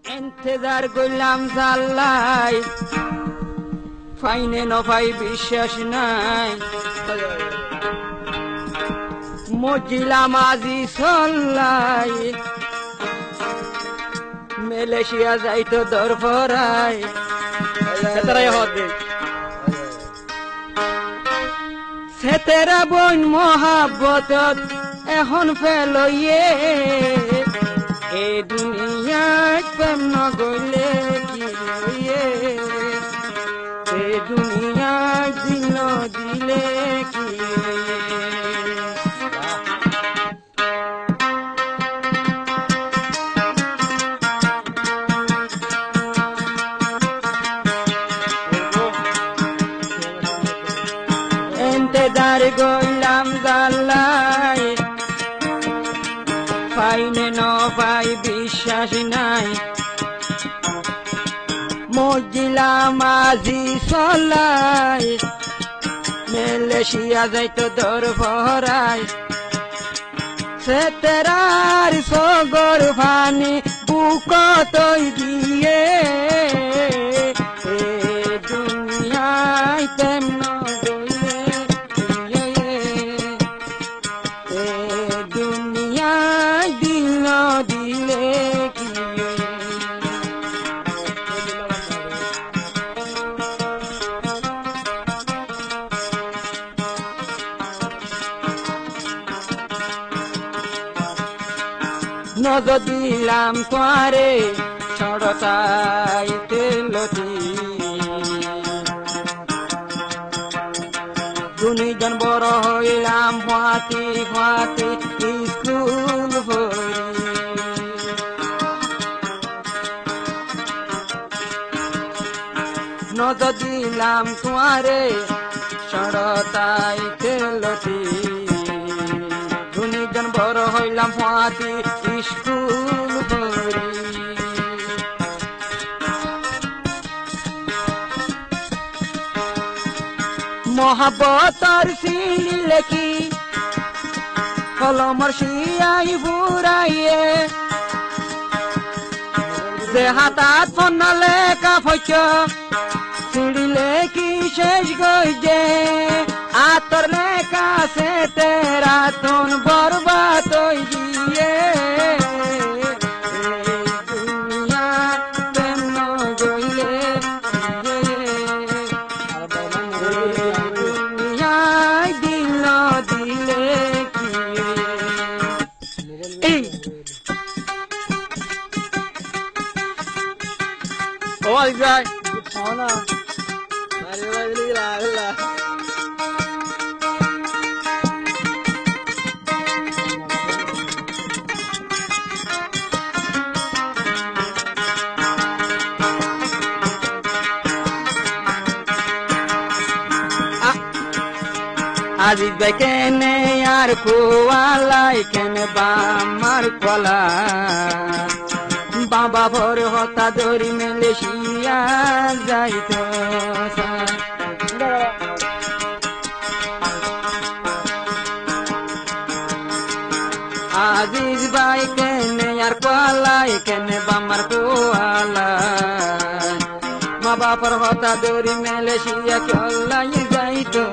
ইন্তজার করলাম জাল্লাই ফাইনে নফাই বিশ্বাস নাই মজিলাম আজি চল্লাই মালয়েশিয়া যাইতো দরফরাই সেতেরা বোন মহাব্বতত এখন ফেলইয়ে এ দুনিয়ায় প্রেম নগলে কি হইয়ে এ দুনিয়ায় দিল দিলে কি ইন্তজার গইলাম জাল্লাই ফাইনে নফাই বিশ্বাস নাই মজিলাম আজি চলাই মালয়েশিয়া যাইতো দরফরাই সেতেরার সগর ফানি বুকতই দিয়ে এ দুনিয়ায় প্রেম নগলে এ দুনিয়ায় দিল দিলে কি নজর দিলাম তোয়ারে ছড়তাইতে লতি দুনিজন বড় হইলাম ফাতি ফাতি স্কুল হই নজর দিলাম তোয়ারে ছড়তাইতে লতি দুনিজন বড় হইলাম ফাতি স্কুল হই মহাব্বতর সিলি লেখি কলমর শিয়াই বুড়াইয়ে যে হাতাত ফন্না লেখা ফইচ সিঁড়ি লেখি শেষ গইজে আতর লেখা সে তেরা তোন বরবাদ হই গিয়ে দুনিয়া প্রেম নগলে দুনিয়ায় দিল দিলে কি ও আইজাই খাওনা আরে ভাই লিলা আল্লাহ আজি বেকেনে আর কোয়ালাই কেনে বামার কলা বাবা ভর হতা ধরি মালয়েশিয়া যাইতো আজিজ ভাই কেনে আর কোয়ালাই কেনে বামার কোয়ালা মা বাবার হতা ধরি মালয়েশিয়া চলাই যাইতো